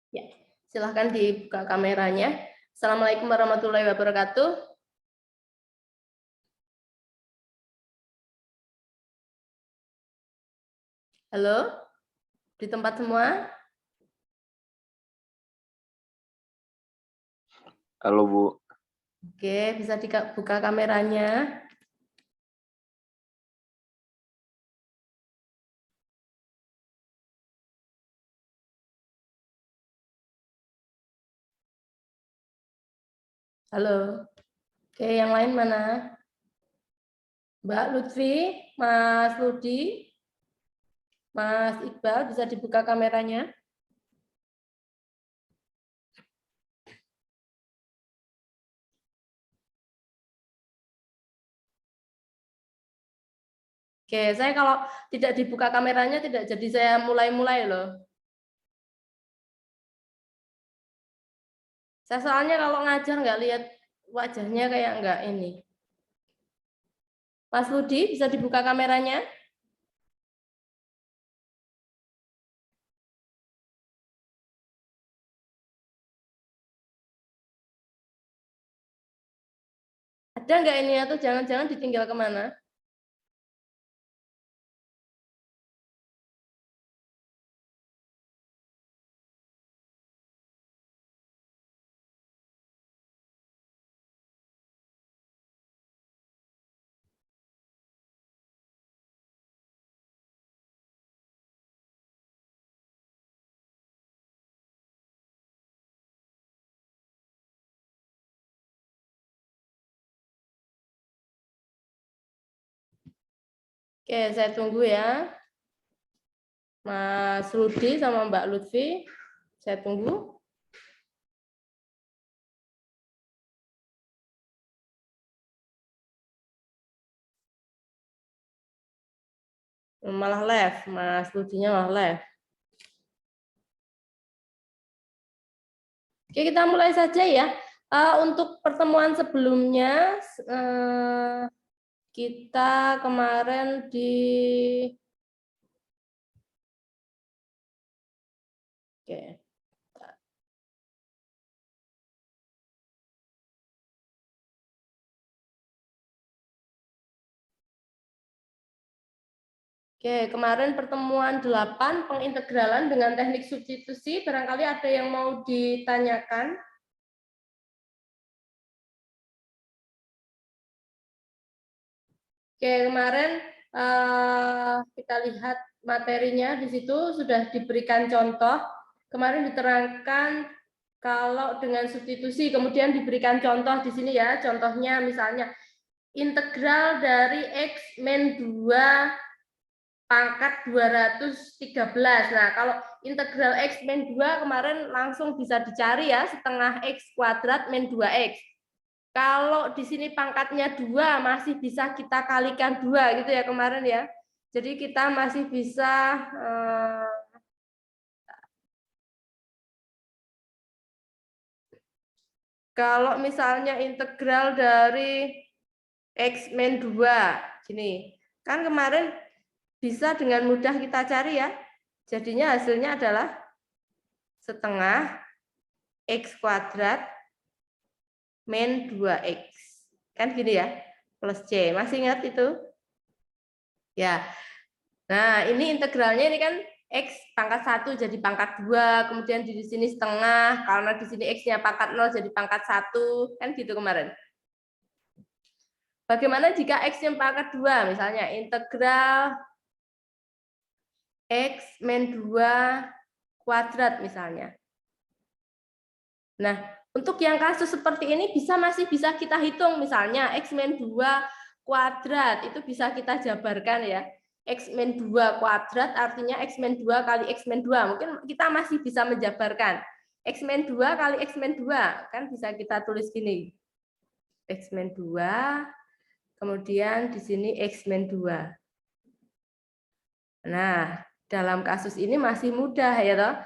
Ya, silahkan dibuka kameranya. Assalamualaikum warahmatullahi wabarakatuh. Halo, di tempat semua? Halo Bu. Oke, bisa dibuka kameranya. Halo. Oke, yang lain mana? Mbak Lutfi, Mas Rudi, Mas Iqbal, bisa dibuka kameranya? Oke, saya kalau tidak dibuka kameranya tidak jadi saya mulai-mulai loh. Saya soalnya kalau ngajar nggak lihat wajahnya kayak nggak ini. Mas Rudi, bisa dibuka kameranya? Ada nggak ini atau jangan-jangan ditinggal kemana? Oke, saya tunggu ya. Mas Rudi sama Mbak Lutfi. Saya tunggu. Malah live, Mas Rudinya malah live. Oke, kita mulai saja ya. Untuk pertemuan sebelumnya, kita kemarin di... Oke. Oke, kemarin pertemuan 8, pengintegralan dengan teknik substitusi. Barangkali ada yang mau ditanyakan. Oke, kemarin kita lihat materinya di situ sudah diberikan contoh. Kemarin diterangkan kalau dengan substitusi, kemudian diberikan contoh di sini ya. Contohnya misalnya integral dari X min 2 pangkat 213. Nah, kalau integral X min 2 kemarin langsung bisa dicari ya, setengah X kuadrat min 2X. Kalau di sini pangkatnya 2 masih bisa kita kalikan 2 gitu ya kemarin ya. Jadi kita masih bisa kalau misalnya integral dari X min 2 gini. Kan kemarin bisa dengan mudah kita cari ya. Jadinya hasilnya adalah setengah X kuadrat min 2X. Kan gini ya, plus C. Masih ingat itu? Ya. Nah, ini integralnya ini kan X pangkat 1 jadi pangkat 2, kemudian di sini setengah, karena di sini X-nya pangkat 0 jadi pangkat 1, kan gitu kemarin. Bagaimana jika X-nya pangkat 2? Misalnya integral X min 2 kuadrat misalnya. Nah, untuk yang kasus seperti ini masih bisa kita hitung, misalnya X min 2 kuadrat, itu bisa kita jabarkan ya. X min 2 kuadrat artinya X min 2 kali X min 2. Mungkin kita masih bisa menjabarkan. X min 2 kali X min 2. Kan bisa kita tulis gini. X min 2, kemudian di sini X min 2. Nah, dalam kasus ini masih mudah ya toh.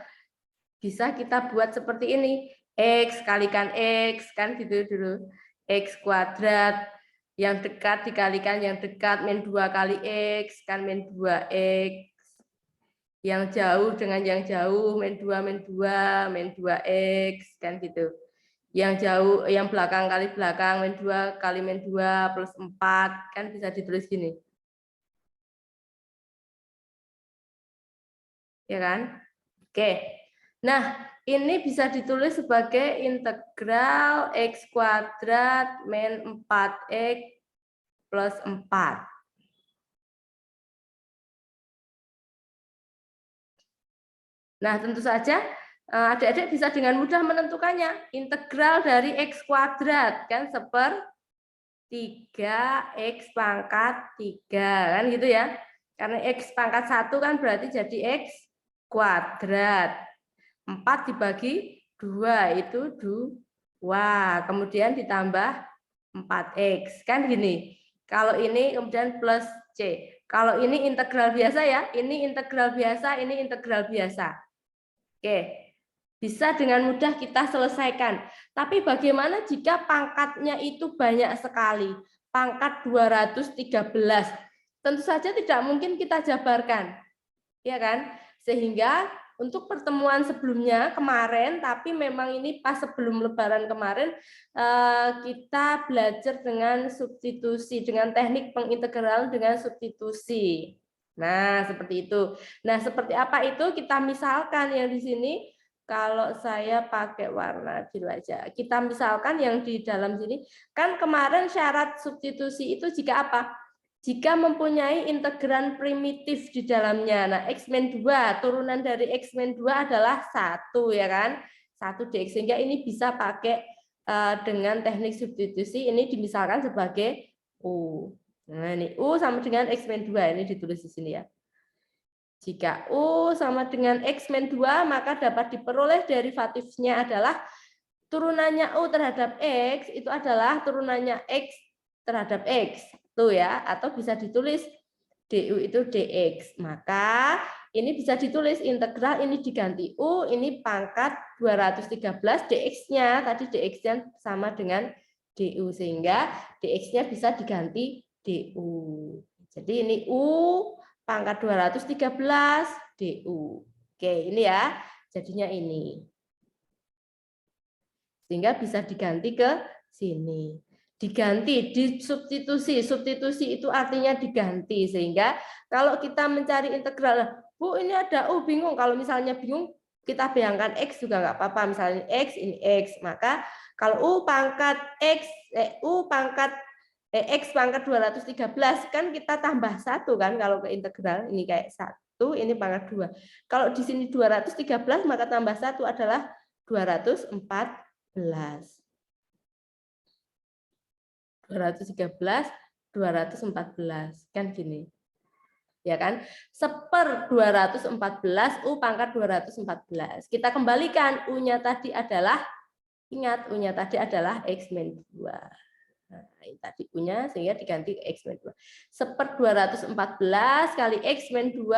Bisa kita buat seperti ini. X kalikan X, kan gitu dulu. X kuadrat, yang dekat dikalikan yang dekat, min 2 kali X, kan min 2X. Yang jauh dengan yang jauh, min 2, min 2, min 2x, kan gitu. Yang jauh, yang belakang kali belakang, min 2 kali min 2 plus 4, kan bisa ditulis gini. Ya kan? Oke. Nah, ini bisa ditulis sebagai integral x kuadrat min 4x plus 4. Nah, tentu saja adik-adik bisa dengan mudah menentukannya. Integral dari x kuadrat kan 3x pangkat 3 kan gitu ya. Karena x pangkat 1 kan berarti jadi x kuadrat. 4 dibagi 2 itu 2. Kemudian ditambah 4x kan gini. Kalau ini kemudian plus c. Kalau ini integral biasa ya, ini integral biasa, ini integral biasa. Oke, bisa dengan mudah kita selesaikan. Tapi bagaimana jika pangkatnya itu banyak sekali? Pangkat 213. Tentu saja tidak mungkin kita jabarkan. Ya kan? Sehingga untuk pertemuan sebelumnya kemarin, tapi memang ini pas sebelum Lebaran kemarin, kita belajar dengan substitusi, dengan teknik pengintegralan dengan substitusi. Nah, seperti itu. Nah, seperti apa itu? Kita misalkan yang di sini, kalau saya pakai warna biru aja. Kita misalkan yang di dalam sini, kan kemarin syarat substitusi itu jika apa? Jika mempunyai integran primitif di dalamnya. Nah, X-2, turunan dari X-2 adalah 1, ya kan? 1 dx. Sehingga ini bisa pakai dengan teknik substitusi, ini dimisalkan sebagai U. Nah, ini U sama dengan X-2, ini ditulis di sini ya. Jika U sama dengan X-2, maka dapat diperoleh derivatifnya adalah turunannya U terhadap X, itu adalah turunannya X terhadap X. Tuh ya, atau bisa ditulis du itu dx. Maka ini bisa ditulis integral ini diganti u, ini pangkat 213 dx-nya, tadi dx-nya sama dengan du, sehingga dx-nya bisa diganti du. Jadi ini u pangkat 213 du. Oke, ini ya, jadinya ini. Sehingga bisa diganti ke sini. Diganti, disubstitusi. Substitusi itu artinya diganti. Sehingga kalau kita mencari integral, Bu ini ada U, bingung. Kalau misalnya bingung, kita bayangkan X juga nggak apa-apa. Misalnya X, ini X. Maka kalau U pangkat X, U pangkat X pangkat 213, kan kita tambah 1 kan kalau ke integral. Ini kayak 1, ini pangkat 2. Kalau di sini 213, maka tambah 1 adalah 214. 213, 214 kan gini. Ya kan? 1/214 U pangkat 214. Kita kembalikan U-nya tadi adalah, ingat U-nya tadi adalah X-2. Nah, ini tadi U-nya sehingga diganti X-2. 1/214 kali X-2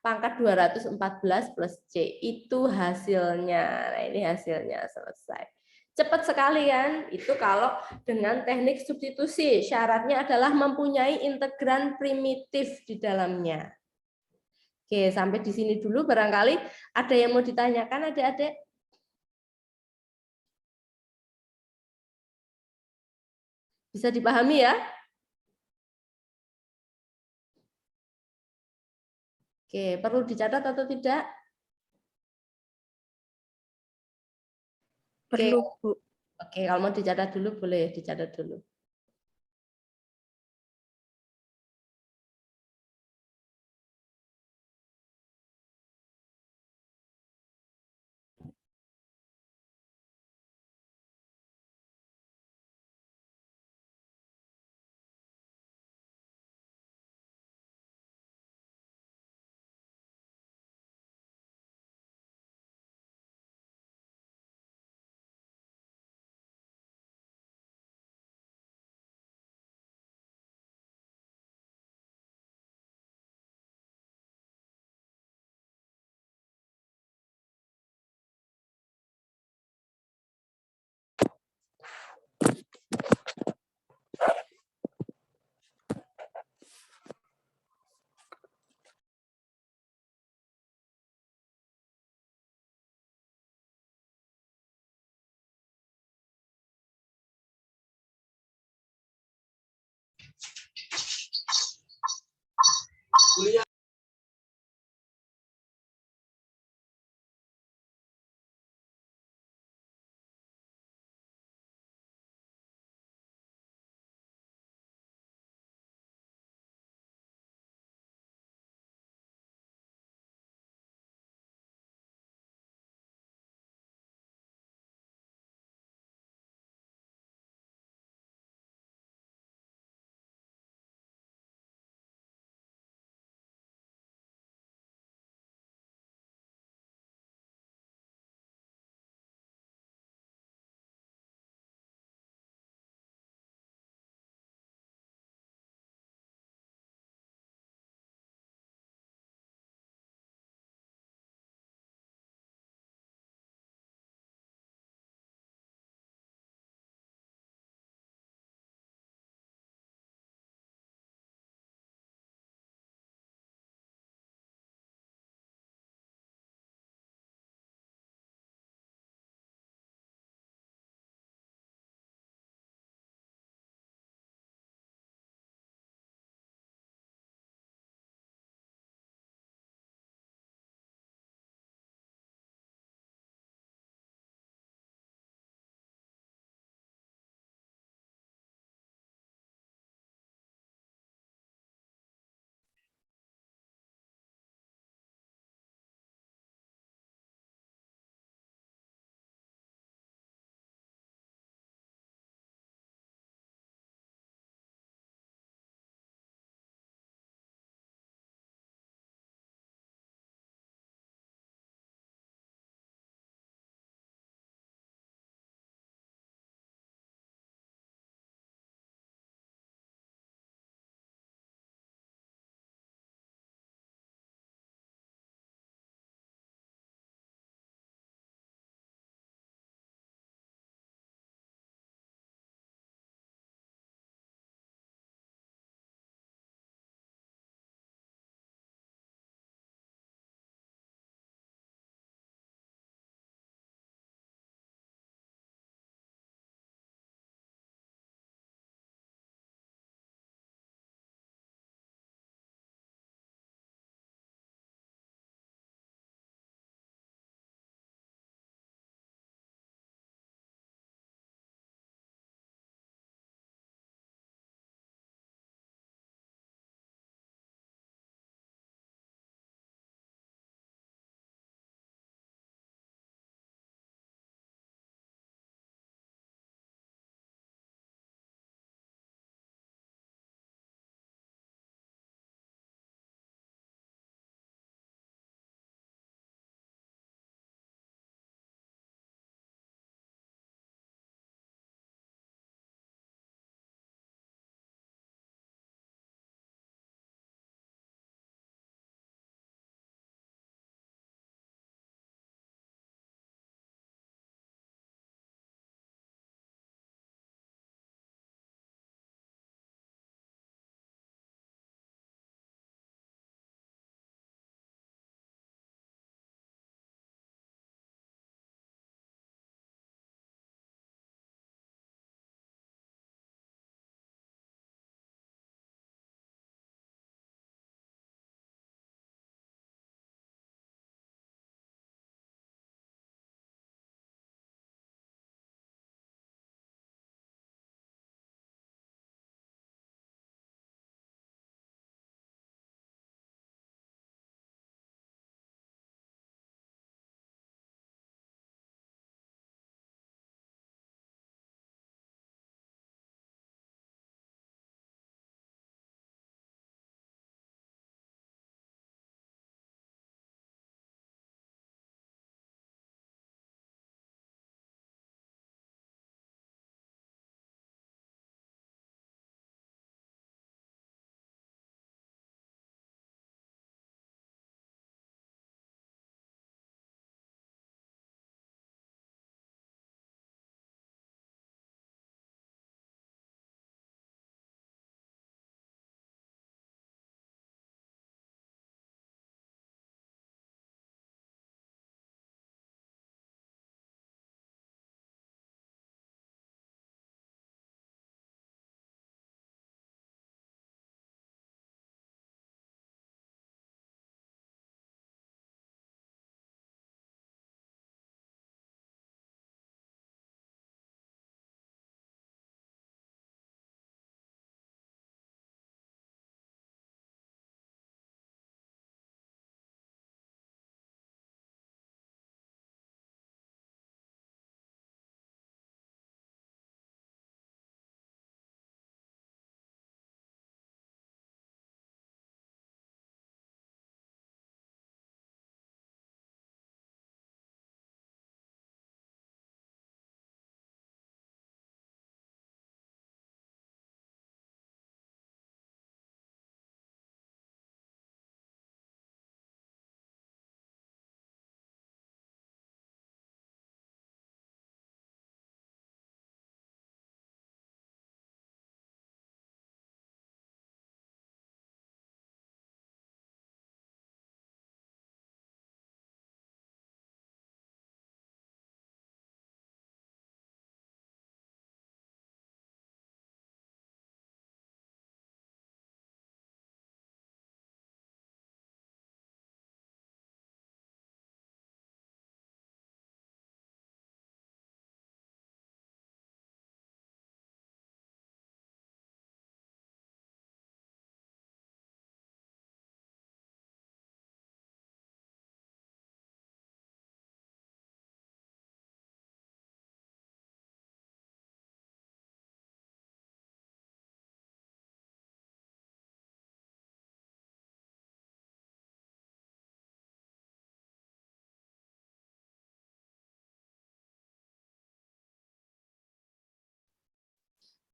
pangkat 214 plus C. Itu hasilnya. Nah, ini hasilnya selesai. Cepat sekali kan? Itu kalau dengan teknik substitusi. Syaratnya adalah mempunyai integran primitif di dalamnya. Oke, sampai di sini dulu. Barangkali ada yang mau ditanyakan adik-adik? Bisa dipahami ya? Oke, perlu dicatat atau tidak? Oke, Perlu, Bu. oke, kalau mau dicatat dulu boleh dicatat dulu.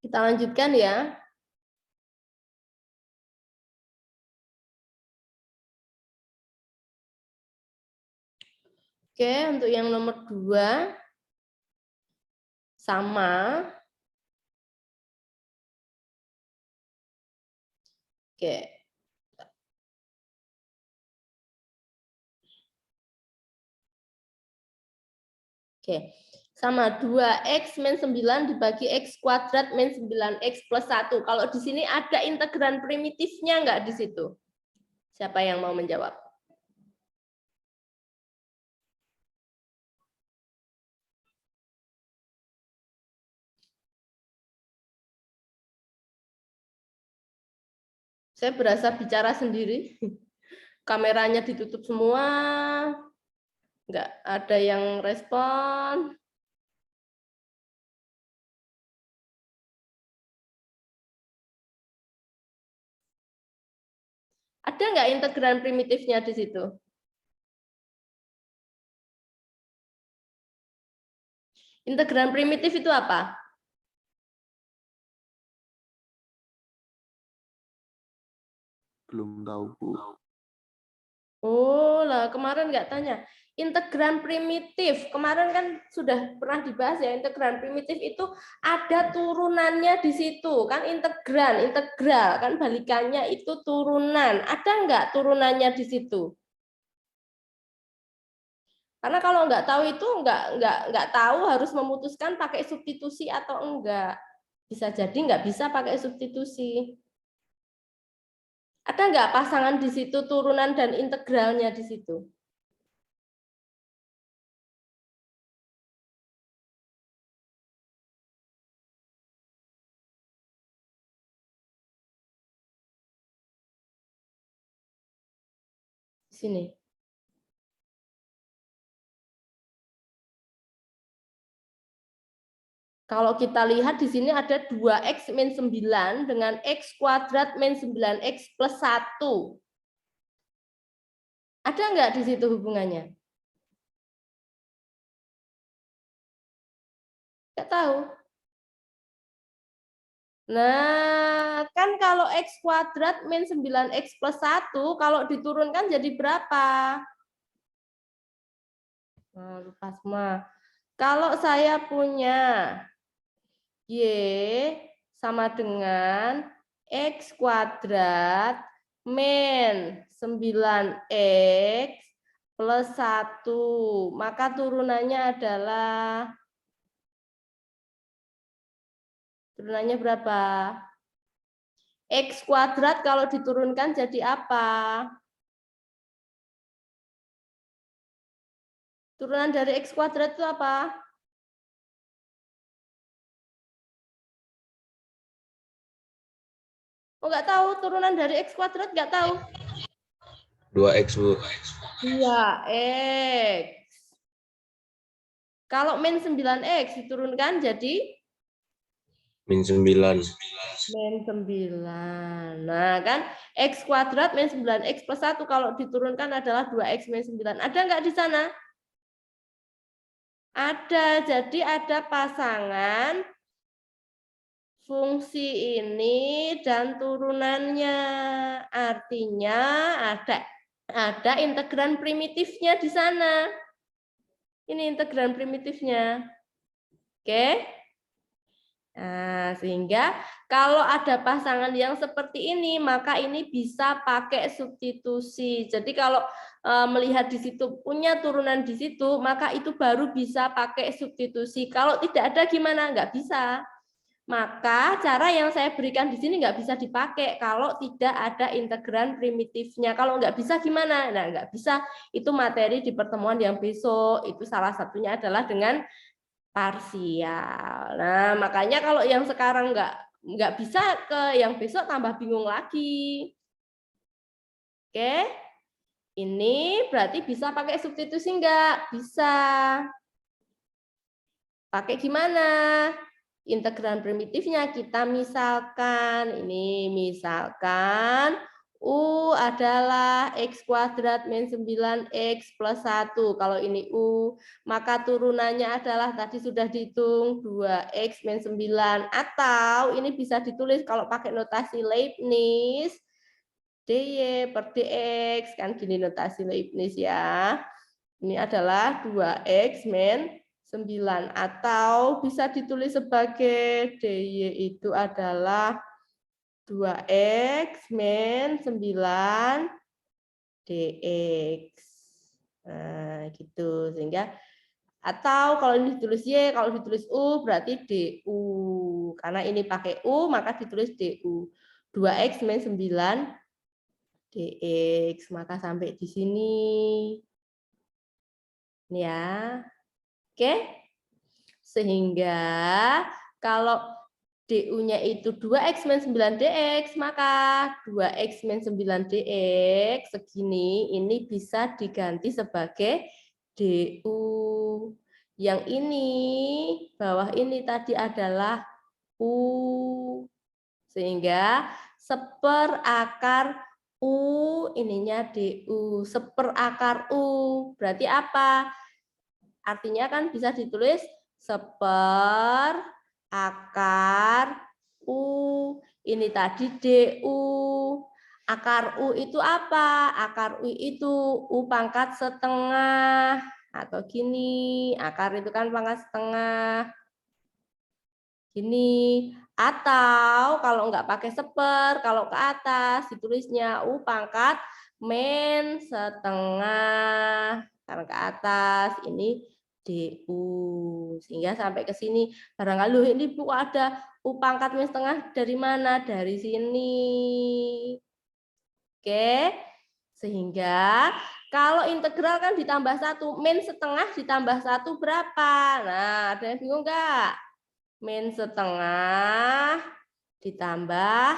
Kita lanjutkan ya. Oke, untuk yang nomor 2 sama. Oke. Oke. Sama 2x min 9 dibagi x kuadrat min 9x plus 1. Kalau di sini ada integran primitifnya enggak di situ? Siapa yang mau menjawab? Saya berasa bicara sendiri. Kameranya ditutup semua. Enggak ada yang respon. Ada nggak integran primitifnya di situ? Integran primitif itu apa? Belum tahu, Bu. Oh, lah kemarin nggak tanya. Integran primitif, kemarin kan sudah pernah dibahas ya, integran primitif itu ada turunannya di situ, kan integral, kan balikannya itu turunan. Ada nggak turunannya di situ? Karena kalau nggak tahu itu nggak tahu harus memutuskan pakai substitusi atau enggak. Bisa jadi nggak bisa pakai substitusi. Ada nggak pasangan di situ turunan dan integralnya di situ? Di sini. Kalau kita lihat di sini ada 2x min 9 dengan x kuadrat min 9x plus 1. Ada nggak di situ hubungannya? Nggak tahu. Nah, kan kalau x kuadrat min 9x plus 1, kalau diturunkan jadi berapa? Nah, lupa semua. Kalau saya punya Y sama dengan X kuadrat min 9X plus 1. Maka turunannya adalah, turunannya berapa? X kuadrat kalau diturunkan jadi apa? Turunan dari X kuadrat itu apa? Oh, nggak tahu, turunan dari X kuadrat nggak tahu. 2x, Bu. 2X. Kalau min 9X diturunkan jadi? Min 9. Min 9. Nah, kan X kuadrat min 9X plus 1 kalau diturunkan adalah 2X min 9. Ada nggak di sana? Ada. Jadi ada pasangan fungsi ini dan turunannya. Artinya ada integran primitifnya di sana. Ini integran primitifnya. Oke? Nah, sehingga kalau ada pasangan yang seperti ini, maka ini bisa pakai substitusi. Jadi kalau melihat di situ punya turunan di situ, maka itu baru bisa pakai substitusi. Kalau tidak ada gimana? Nggak bisa. Maka cara yang saya berikan di sini nggak bisa dipakai kalau tidak ada integran primitifnya. Kalau nggak bisa gimana? Nah, nggak bisa. Itu materi di pertemuan yang besok. Itu salah satunya adalah dengan parsial. Nah, makanya kalau yang sekarang nggak bisa, ke yang besok tambah bingung lagi. Oke, ini berarti bisa pakai substitusi nggak? Bisa. Pakai gimana? Integran primitifnya kita misalkan, ini misalkan U adalah X kuadrat min 9X plus 1. Kalau ini U, maka turunannya adalah tadi sudah dihitung 2X min 9. Atau ini bisa ditulis kalau pakai notasi Leibniz, DY per DX. Kan gini notasi Leibniz ya. Ini adalah 2X min 9. Atau bisa ditulis sebagai DY itu adalah 2X min 9 DX. Nah, gitu. Sehingga atau kalau ini ditulis Y, kalau ditulis U berarti DU. Karena ini pakai U, maka ditulis DU. 2X min 9 DX. Maka sampai di sini. Ini ya. Oke. Sehingga kalau DU-nya itu 2X min 9DX, maka 2X min 9DX segini, ini bisa diganti sebagai DU. Yang ini, bawah ini tadi adalah U. Sehingga seperakar U, ininya DU. Seperakar U, berarti apa? Artinya kan bisa ditulis seperakar U. Ini tadi DU. Akar U itu apa? Akar U itu U pangkat setengah. Atau gini, akar itu kan pangkat setengah. Gini. Atau kalau nggak pakai seper, kalau ke atas ditulisnya U pangkat min setengah. Karena ke atas ini DU. Sehingga sampai ke sini barangkali loh ini Bu ada U pangkat min setengah dari mana? Dari sini. Oke. Sehingga kalau integral kan ditambah 1, min setengah ditambah 1 berapa? Nah, ada yang bingung nggak? Min setengah ditambah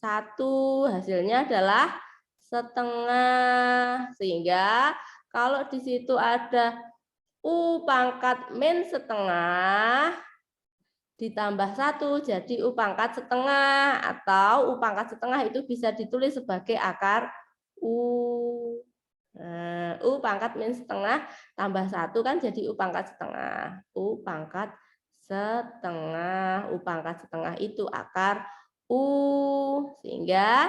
1, hasilnya adalah setengah. Sehingga kalau di situ ada U pangkat min setengah ditambah 1 jadi U pangkat setengah, atau U pangkat setengah itu bisa ditulis sebagai akar U. Nah, U pangkat min setengah tambah 1 kan jadi U pangkat setengah. U pangkat setengah. U pangkat setengah itu akar U. Sehingga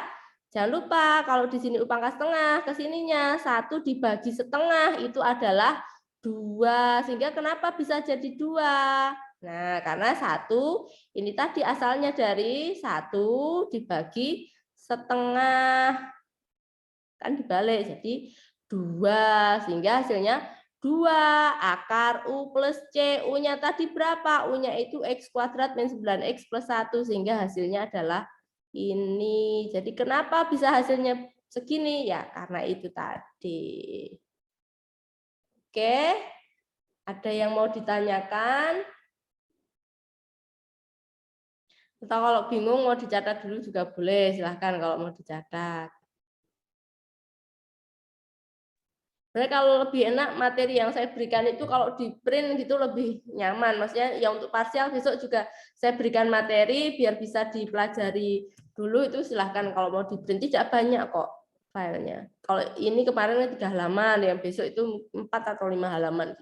jangan lupa kalau di sini U pangkat setengah, ke sininya 1 dibagi setengah itu adalah 2. Sehingga kenapa bisa jadi 2? Nah, karena 1 ini tadi asalnya dari 1 dibagi setengah. Kan dibalik, jadi 2. Sehingga hasilnya 2 akar U plus C. U-nya tadi berapa? U-nya itu X kuadrat min 9X plus 1. Sehingga hasilnya adalah ini. Jadi kenapa bisa hasilnya segini? Ya karena itu tadi. Oke, ada yang mau ditanyakan? Atau kalau bingung mau dicatat dulu juga boleh, silahkan kalau mau dicatat. Sebenarnya kalau lebih enak materi yang saya berikan itu kalau di print gitu lebih nyaman. Maksudnya ya untuk parsial besok juga saya berikan materi biar bisa dipelajari dulu, itu silahkan kalau mau di print, tidak banyak kok filenya. Kalau ini kemarin 3 halaman, yang besok itu 4 atau 5 halaman.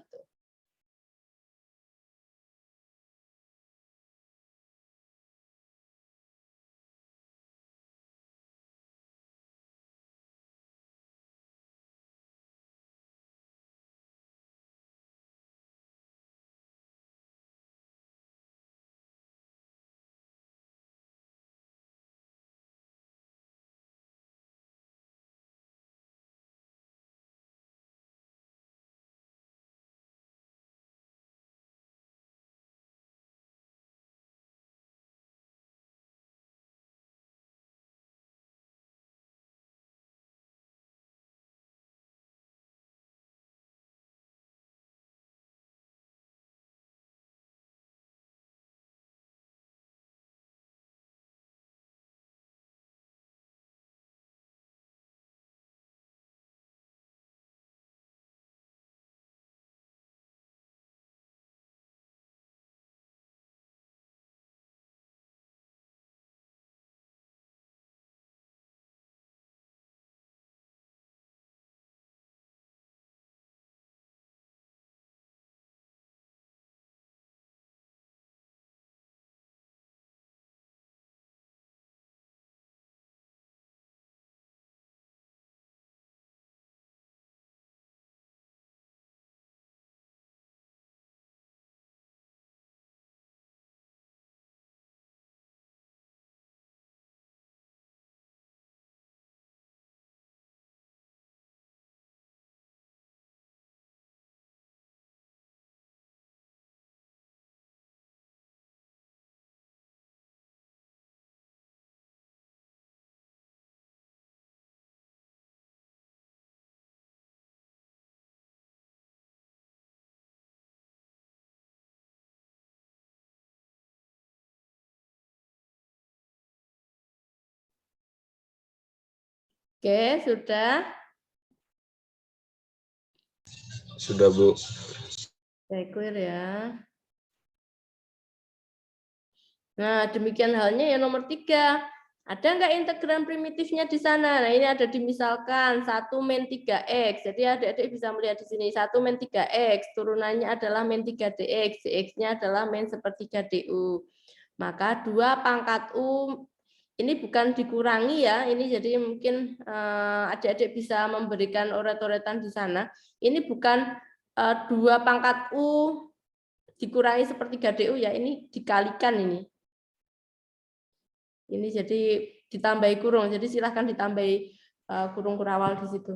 Oke, sudah. Sudah, Bu. Saya clear ya. Nah, demikian halnya yang nomor 3. Ada nggak integran primitifnya di sana? Nah, ini ada dimisalkan 1 min 3x. Jadi adik-adik bisa melihat di sini 1 min 3x. Turunannya adalah min 3dx. Dx-nya adalah min sepertiga du. Maka 2 pangkat u ini bukan dikurangi ya. Ini jadi mungkin adik-adik bisa memberikan oret-oretan di sana. Ini bukan 2 pangkat u dikurangi sepertiga du ya. Ini dikalikan ini. Ini jadi ditambahi kurung, jadi silahkan ditambahi kurung kurawal di situ.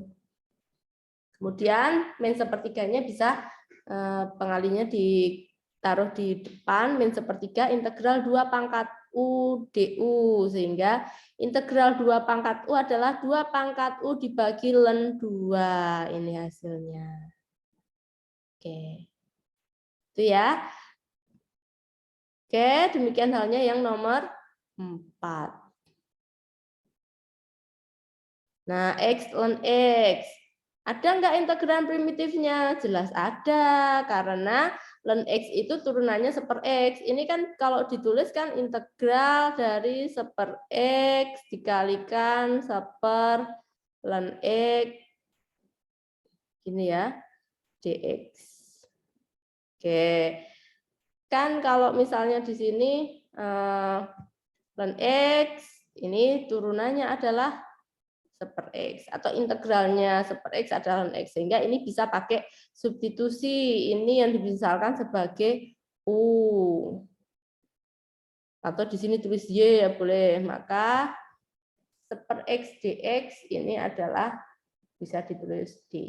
Kemudian min sepertiganya bisa pengalinya ditaruh di depan min sepertiga integral 2 pangkat u du, sehingga integral 2 pangkat u adalah 2 pangkat u dibagi ln 2. Ini hasilnya. Oke. Itu ya. Oke, demikian halnya yang nomor 4. Nah, X ln X. Ada nggak integran primitifnya? Jelas ada, karena ln X itu turunannya seper X. Ini kan kalau ditulis kan integral dari seper X dikalikan seper ln X. Gini ya, dx. Oke. Kan kalau misalnya di sini ln X, ini turunannya adalah seper X atau integralnya seper X adalah ln X, sehingga ini bisa pakai substitusi. Ini yang dimisalkan sebagai U atau di sini tulis Y ya boleh. Maka seper X dx ini adalah bisa ditulis dy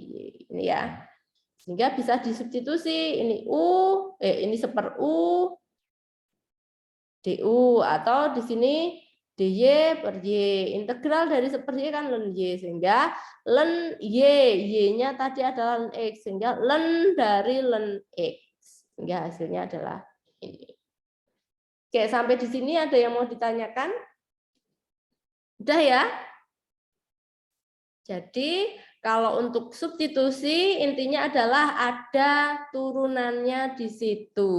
ini ya, sehingga bisa disubstitusi. Ini ini seper U du, atau di sini dy per y. Integral dari seper y kan ln y, sehingga ln y-nya tadi adalah ln x, sehingga ln dari ln x, sehingga hasilnya adalah ini. Oke, sampai di sini ada yang mau ditanyakan? Udah ya? Jadi kalau untuk substitusi intinya adalah ada turunannya di situ.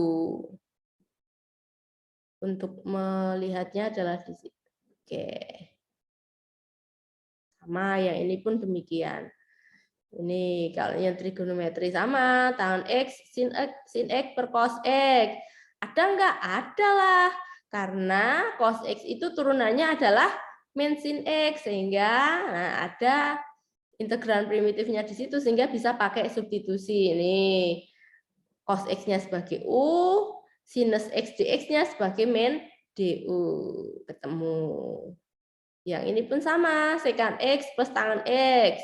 Untuk melihatnya adalah di situ. Oke. Sama yang ini pun demikian. Ini kalau yang trigonometri sama, tan X, sin X per cos X. Ada enggak? Ada lah. Karena cos X itu turunannya adalah min sin X, sehingga ada integran primitifnya di situ, sehingga bisa pakai substitusi. Ini cos X-nya sebagai U, sinus X dx-nya sebagai min du. Ketemu. Yang ini pun sama, secant X plus tangen X.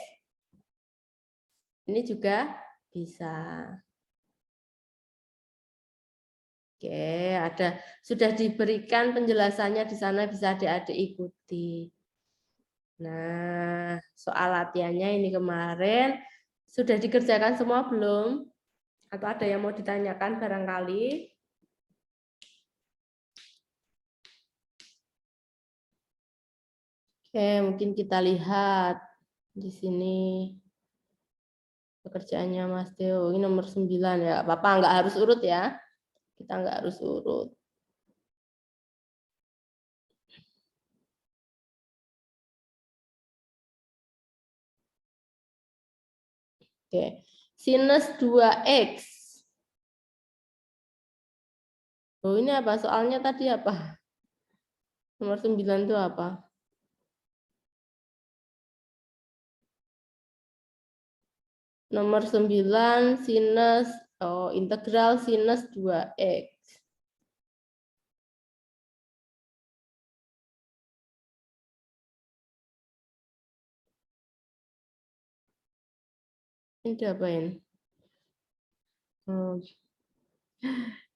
Ini juga bisa. Oke, sudah diberikan penjelasannya di sana, bisa adik-adik ikuti. Nah, soal latihannya ini kemarin sudah dikerjakan semua belum? Atau ada yang mau ditanyakan barangkali? Oke, mungkin kita lihat di sini pekerjaannya Mas Theo. Ini nomor 9 ya. Bapak nggak harus urut ya. Kita nggak harus urut. Oke. Sinus 2x. Oh, ini apa? Soalnya tadi apa? Nomor 9 itu apa? Nomor 9 sinus integral sinus 2x. Ini diapain?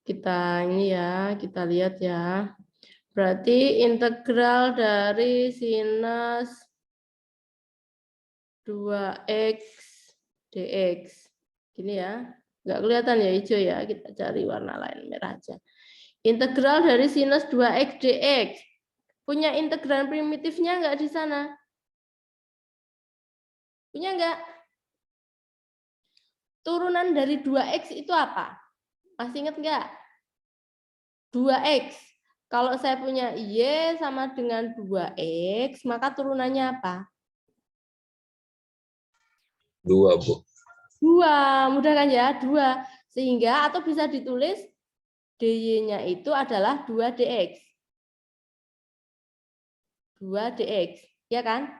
Kita ini ya, kita lihat ya. Berarti integral dari sinus 2x dx. Gini ya. Nggak kelihatan ya hijau ya, kita cari warna lain, merah aja. Integral dari sinus 2x dx. Punya integral primitifnya nggak di sana? Punya enggak? Turunan dari 2X itu apa? Masih ingat enggak? 2X. Kalau saya punya Y sama dengan 2X, maka turunannya apa? 2, Bu. 2. Mudah kan ya? 2. Sehingga atau bisa ditulis dy-nya itu adalah 2dx. 2dx, ya kan?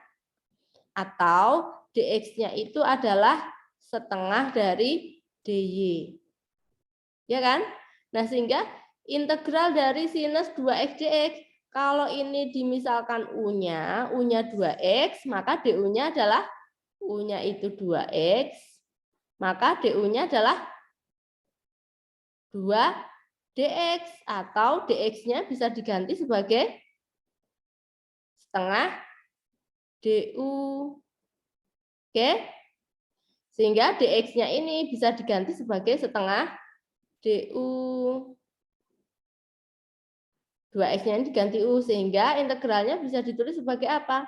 Atau dx-nya itu adalah setengah dari dy. Ya kan? Nah, sehingga integral dari sinus 2x dx, kalau ini dimisalkan U-nya 2x, maka du-nya adalah U-nya itu 2x, maka du-nya adalah 2dx, atau dx-nya bisa diganti sebagai setengah du. Oke? Sehingga dx-nya ini bisa diganti sebagai setengah du. 2x-nya ini diganti u, sehingga integralnya bisa ditulis sebagai apa?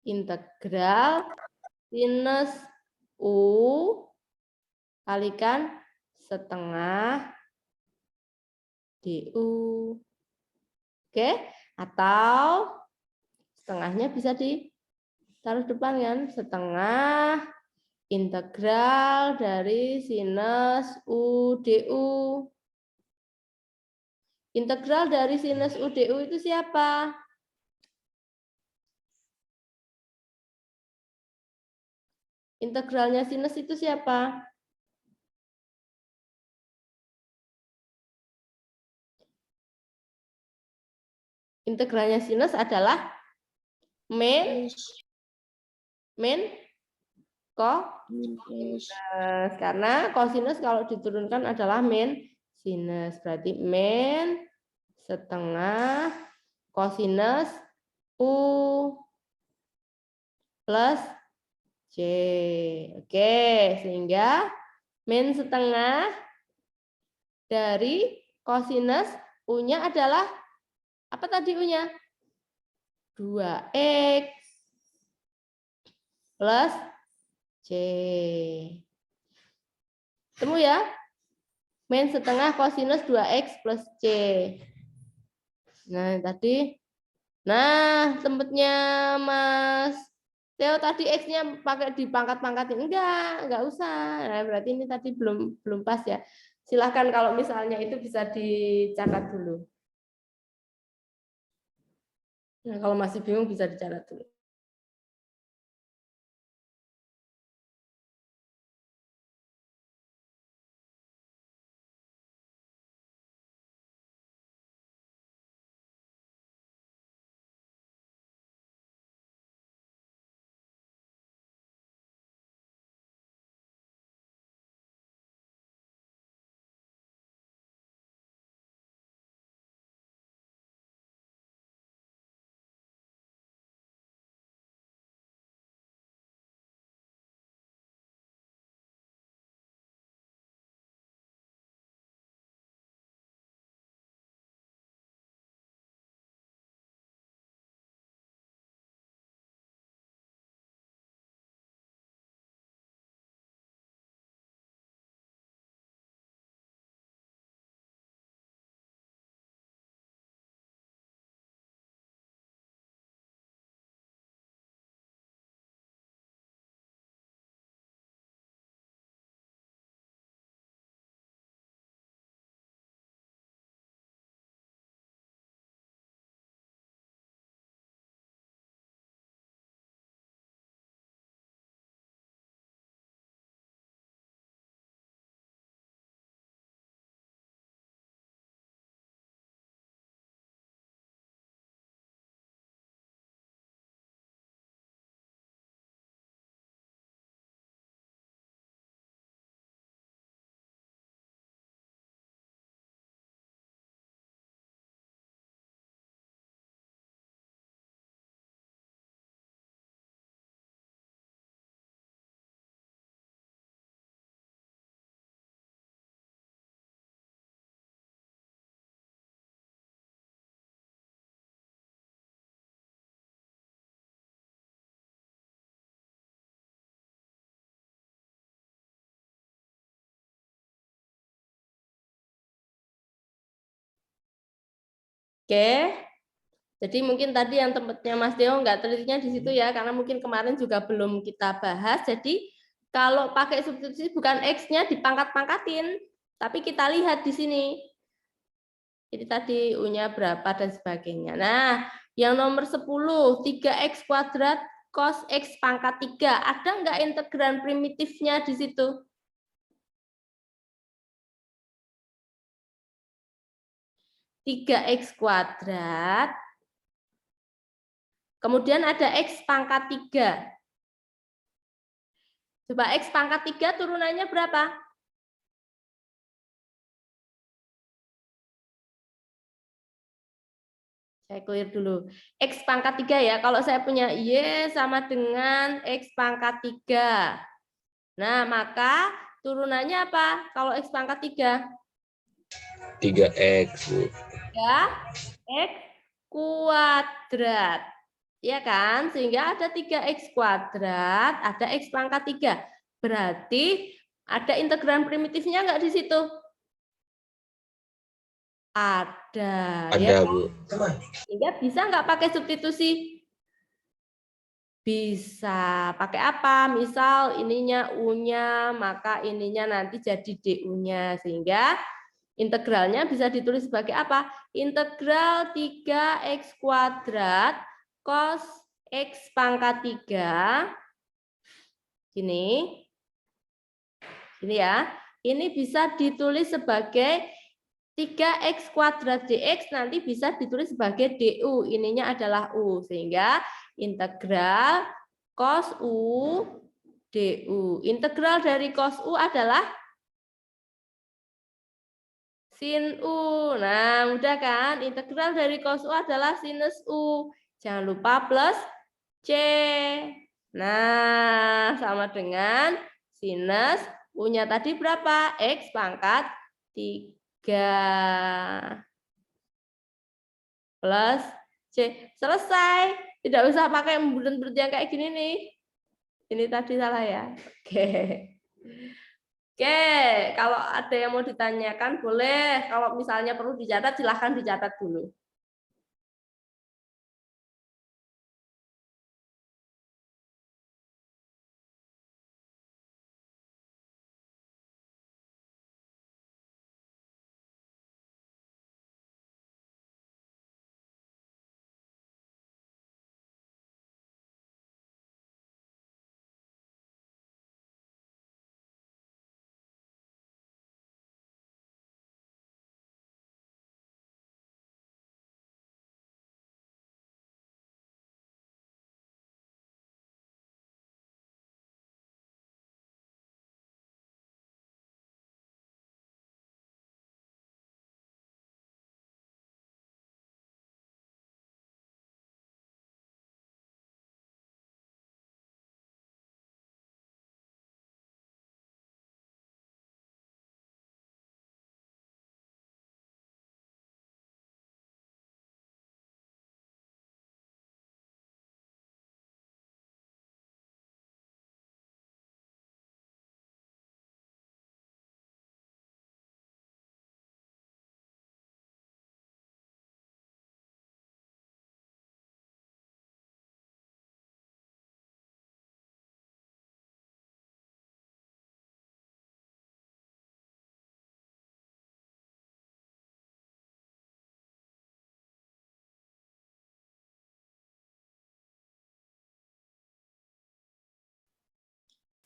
Integral sinus u kalikan setengah du. Oke? Atau setengahnya bisa ditaruh depan kan? Setengah integral dari sinus u du. Integral dari sinus u du itu siapa? Integralnya sinus itu siapa? Integralnya sinus adalah min cosinus, karena cosinus kalau diturunkan adalah min sinus, berarti min setengah cosinus u plus c. Oke, sehingga min setengah dari cosinus u-nya adalah apa tadi u-nya? 2x plus c. Temu ya? Min setengah cosinus 2x plus c. Nah, tadi. Nah, tempatnya Mas Theo tadi X-nya pakai dipangkat-pangkatin. Enggak usah. Nah, berarti ini tadi belum pas ya. Silahkan kalau misalnya itu bisa dicatat dulu. Nah, kalau masih bingung bisa dicatat dulu. Oke. Jadi mungkin tadi yang tempatnya Mas Deo nggak telitinya di situ ya, karena mungkin kemarin juga belum kita bahas. Jadi kalau pakai substitusi bukan X-nya dipangkat-pangkatin, tapi kita lihat di sini. Jadi tadi U-nya berapa dan sebagainya. Nah, yang nomor 10, 3X kuadrat cos X pangkat 3. Ada nggak integran primitifnya di situ? Tiga X kuadrat. Kemudian ada X pangkat 3. Coba X pangkat 3 turunannya berapa? Saya clear dulu. X pangkat 3 ya. Kalau saya punya Y sama dengan X pangkat 3. Nah, maka turunannya apa? Kalau X pangkat 3? 3X, Bu. 3X kuadrat. Ya kan? Sehingga ada 3X kuadrat, ada X pangkat 3. Berarti ada integran primitifnya nggak di situ? Ada. Ada, Ya, Bu. sehingga bisa nggak pakai substitusi? Bisa. Pakai apa? Misal ininya U-nya, maka ininya nanti jadi DU-nya. Sehingga integralnya bisa ditulis sebagai apa? Integral 3X kuadrat cos X pangkat 3. Gini. Gini ya. Ini bisa ditulis sebagai 3X kuadrat dx, nanti bisa ditulis sebagai du. Ininya adalah U. Sehingga integral cos U du. Integral dari cos U adalah sin U. Nah, mudah kan? Integral dari cos U adalah sinus U. Jangan lupa plus C. Nah, sama dengan sinus U-nya tadi berapa? X pangkat 3 plus C. Selesai. Tidak usah pakai bulat-bulat yang kayak gini nih. Ini tadi salah ya. Oke. Oke, kalau ada yang mau ditanyakan boleh. Kalau misalnya perlu dicatat, silahkan dicatat dulu.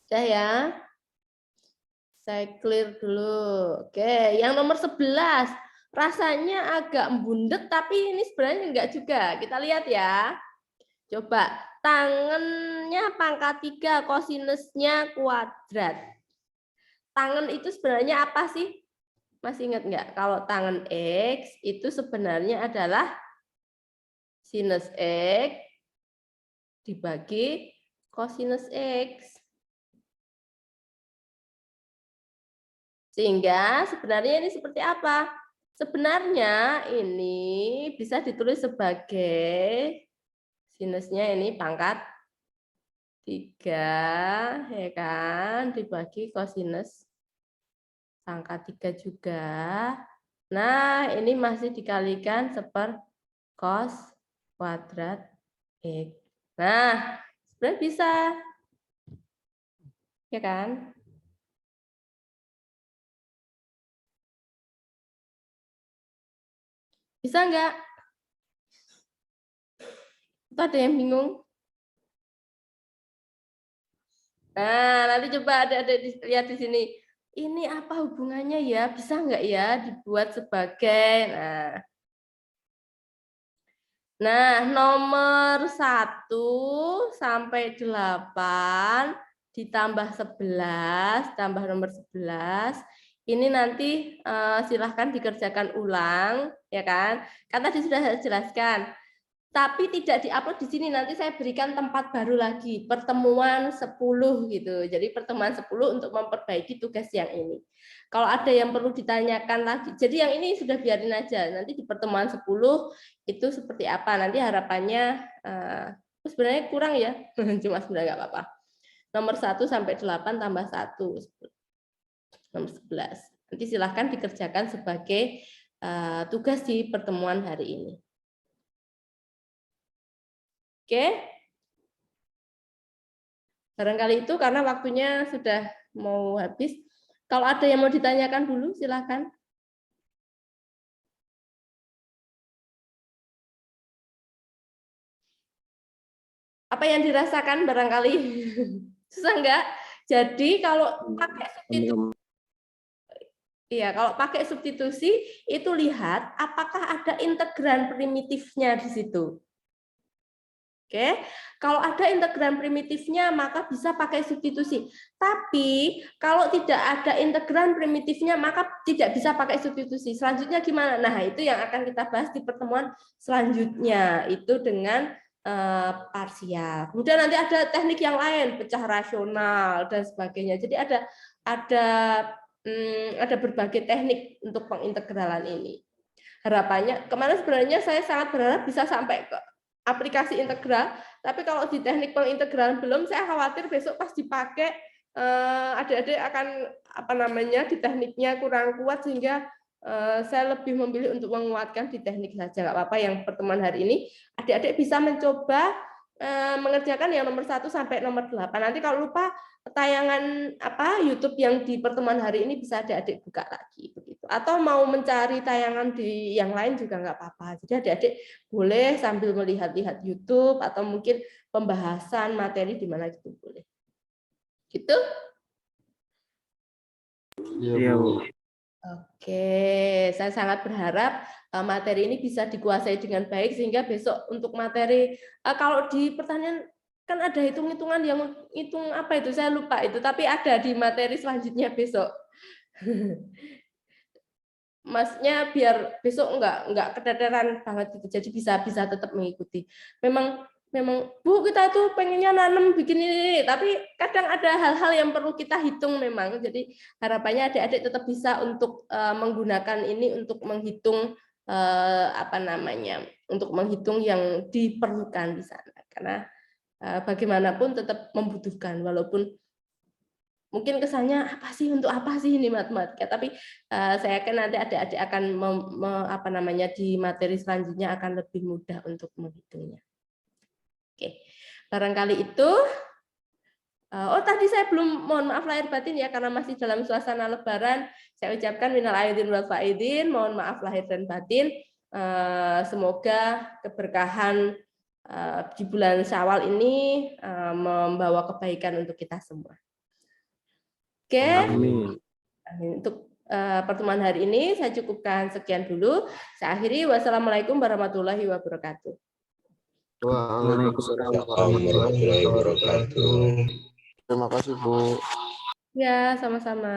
Sudah ya? Saya clear dulu. Oke, yang nomor 11. Rasanya agak bundet, tapi ini sebenarnya enggak juga. Kita lihat ya. Coba, tangannya pangkat 3, kosinusnya kuadrat. Tangan itu sebenarnya apa sih? Masih ingat nggak? Kalau tangan X itu sebenarnya adalah sinus X dibagi kosinus X. Sehingga sebenarnya ini seperti apa? Sebenarnya ini bisa ditulis sebagai sinusnya ini pangkat 3, ya kan, dibagi kosinus pangkat 3 juga. Nah, ini masih dikalikan 1/3. cos kuadrat X. Nah, sebenarnya bisa. Ya kan? Bisa nggak? Atau ada yang bingung? Nah, nanti coba ada lihat di sini. Ini apa hubungannya ya? Bisa nggak ya dibuat sebagai... Nah, nomor 1 sampai 8 ditambah 11 tambah nomor 11. Ini nanti silahkan dikerjakan ulang, ya kan? Kan tadi sudah saya jelaskan. Tapi tidak diupload di sini, nanti saya berikan tempat baru lagi, pertemuan 10 gitu. Jadi pertemuan 10 untuk memperbaiki tugas yang ini. Kalau ada yang perlu ditanyakan lagi, jadi yang ini sudah biarin aja, nanti di pertemuan 10 itu seperti apa, nanti harapannya sebenarnya kurang ya, cuma sebenarnya nggak apa-apa. Nomor 1 sampai 8 tambah 1, nomor 11. Nanti silahkan dikerjakan sebagai tugas di pertemuan hari ini. Oke, barangkali itu karena waktunya sudah mau habis. Kalau ada yang mau ditanyakan dulu, silakan. Apa yang dirasakan barangkali? Susah enggak? Jadi kalau pakai substitusi, iya, kalau pakai substitusi itu lihat apakah ada integran primitifnya di situ. Oke, kalau ada integran primitifnya maka bisa pakai substitusi. Tapi kalau tidak ada integran primitifnya maka tidak bisa pakai substitusi. Selanjutnya gimana? Nah, itu yang akan kita bahas di pertemuan selanjutnya, itu dengan parsial. Kemudian nanti ada teknik yang lain, pecah rasional dan sebagainya. Jadi ada berbagai teknik untuk pengintegralan ini. Harapannya kemarin sebenarnya saya sangat berharap bisa sampai ke aplikasi integral, tapi kalau di teknik pengintegralan belum, saya khawatir besok pas dipakai adik-adik akan di tekniknya kurang kuat, sehingga saya lebih memilih untuk menguatkan di teknik saja. Nggak apa-apa, yang pertemuan hari ini adik-adik bisa mencoba mengerjakan yang nomor 1 sampai nomor 8. Nanti kalau lupa tayangan YouTube yang di pertemuan hari ini bisa adik-adik buka lagi begitu. Atau mau mencari tayangan di yang lain juga nggak apa-apa. Jadi adik-adik boleh sambil melihat-lihat YouTube atau mungkin pembahasan materi di mana itu boleh. Gitu? Iya, Bu. Oke, saya sangat berharap materi ini bisa dikuasai dengan baik sehingga besok untuk materi kalau di pertanyaan kan ada hitung-hitungan yang hitung apa itu saya lupa itu, tapi ada di materi selanjutnya besok. Masnya biar besok enggak keteteran banget gitu, jadi bisa tetap mengikuti. Memang Bu, kita tuh pengennya nanam bikin ini, tapi kadang ada hal-hal yang perlu kita hitung memang. Jadi harapannya adik-adik tetap bisa untuk menggunakan ini untuk menghitung untuk menghitung yang diperlukan di sana. Karena bagaimanapun tetap membutuhkan, walaupun mungkin kesannya untuk apa sih ini matematika, tapi saya yakin nanti adik-adik akan di materi selanjutnya akan lebih mudah untuk menghitungnya. Oke, barangkali itu. Tadi saya belum, mohon maaf lahir batin ya, karena masih dalam suasana Lebaran. Saya ucapkan minal aidin wal faidin, mohon maaf lahir dan batin. Semoga keberkahan di bulan Syawal ini membawa kebaikan untuk kita semua. Oke, Amin. Untuk pertemuan hari ini saya cukupkan sekian dulu. Saya akhiri. Wassalamualaikum warahmatullahi wabarakatuh. Waalaikumsalam warahmatullahi wabarakatuh. Terima kasih, Bu. Ya, sama-sama.